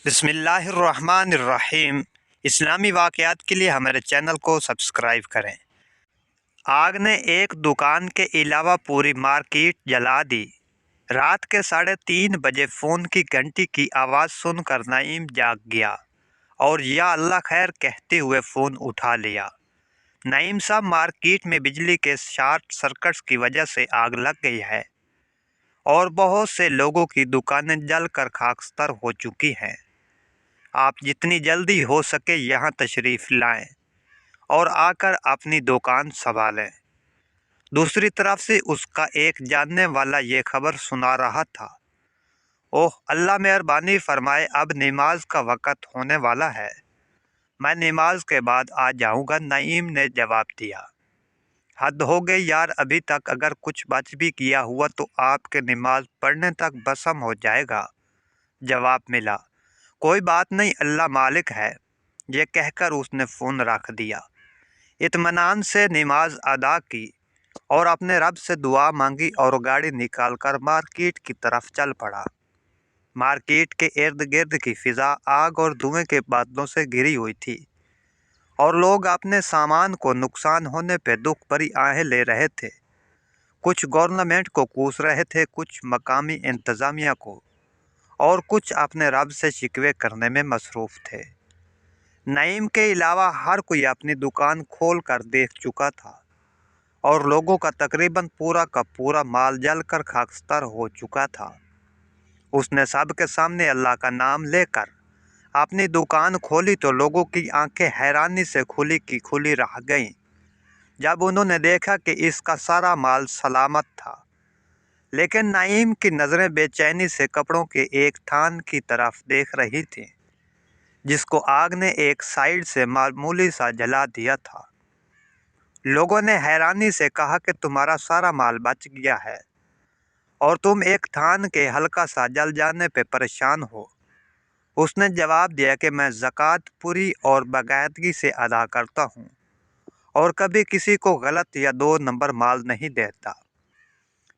बिस्मिल्लाहिर्रहमानिर्रहीम। इस्लामी वाक़यात के लिए हमारे चैनल को सब्सक्राइब करें। आग ने एक दुकान के अलावा पूरी मार्केट जला दी। रात के 3:30 बजे फ़ोन की घंटी की आवाज़ सुनकर नईम जाग गया और या अल्लाह खैर कहते हुए फ़ोन उठा लिया। नईम साहब, मार्केट में बिजली के शॉर्ट सर्किट की वजह से आग लग गई है और बहुत से लोगों की दुकानें जलकर खाकस्तर हो चुकी हैं। आप जितनी जल्दी हो सके यहाँ तशरीफ़ लाएं और आकर अपनी दुकान संभालें। दूसरी तरफ से उसका एक जानने वाला ये खबर सुना रहा था। ओह, अल्लाह मेहरबानी फरमाए, अब नमाज का वक़्त होने वाला है। मैं नमाज के बाद आ जाऊँगा, नईम ने जवाब दिया। हद हो गई यार, अभी तक अगर कुछ बच भी किया हुआ तो आपके नमाज पढ़ने तक भस्म हो जाएगा, जवाब मिला। कोई बात नहीं, अल्लाह मालिक है, ये कहकर उसने फ़ोन रख दिया। इत्मीनान से नमाज अदा की और अपने रब से दुआ मांगी और गाड़ी निकालकर मार्केट की तरफ चल पड़ा। मार्केट के इर्द गिर्द की फ़िज़ा आग और धुएं के बादलों से घिरी हुई थी और लोग अपने सामान को नुकसान होने पर दुख भरी आहें ले रहे थे। कुछ गवर्नमेंट को कोस रहे थे, कुछ मकामी इंतज़ामिया को, और कुछ अपने रब से शिकवे करने में मसरूफ़ थे। नईम के अलावा हर कोई अपनी दुकान खोल कर देख चुका था और लोगों का तकरीबन पूरा का पूरा माल जलकर खाकस्तर हो चुका था। उसने सबके सामने अल्लाह का नाम लेकर अपनी दुकान खोली तो लोगों की आंखें हैरानी से खुली की खुली रह गईं जब उन्होंने देखा कि इसका सारा माल सलामत था। लेकिन नईम की नज़रें बेचैनी से कपड़ों के एक थान की तरफ देख रही थीं, जिसको आग ने एक साइड से मामूली सा जला दिया था। लोगों ने हैरानी से कहा कि तुम्हारा सारा माल बच गया है और तुम एक थान के हल्का सा जल जाने पे परेशान हो। उसने जवाब दिया कि मैं ज़कात पूरी और बाकायदगी से अदा करता हूँ और कभी किसी को गलत या 2 नंबर माल नहीं देता।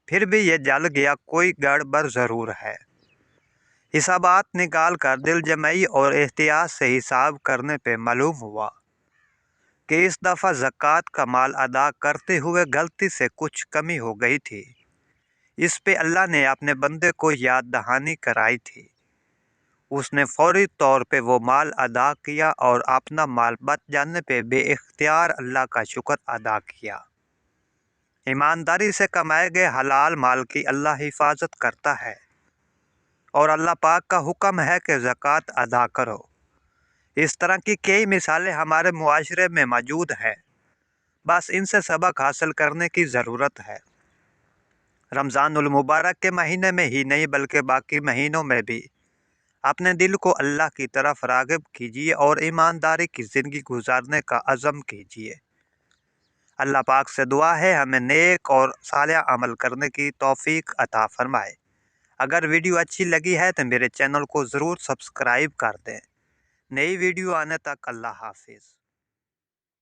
फिर भी ये जल गया, कोई गड़बड़ ज़रूर है। हिसाबात निकाल कर दिल जमाई और एहतियात से हिसाब करने पे मालूम हुआ कि इस दफ़ा ज़कात का माल अदा करते हुए गलती से कुछ कमी हो गई थी। इस पे अल्लाह ने अपने बंदे को याद दहानी कराई थी। उसने फौरी तौर पे वो माल अदा किया और अपना माल बच जाने पे बेइख्तियार अल्लाह का शुक्र अदा किया। ईमानदारी से कमाए गए हलाल माल की अल्लाह हिफाजत करता है और अल्लाह पाक का हुक्म है कि ज़कात अदा करो। इस तरह की कई मिसालें हमारे मुआशरे में मौजूद हैं, बस इनसे सबक हासिल करने की ज़रूरत है। रमज़ानुल मुबारक के महीने में ही नहीं बल्कि बाकी महीनों में भी अपने दिल को अल्लाह की तरफ राग़िब कीजिए और ईमानदारी की ज़िंदगी गुजारने का अज़म कीजिए। अल्लाह पाक से दुआ है हमें नेक और सालिह अमल करने की तौफ़ीक अता फ़रमाए। अगर वीडियो अच्छी लगी है तो मेरे चैनल को ज़रूर सब्सक्राइब कर दें। नई वीडियो आने तक अल्लाह हाफ़िज़।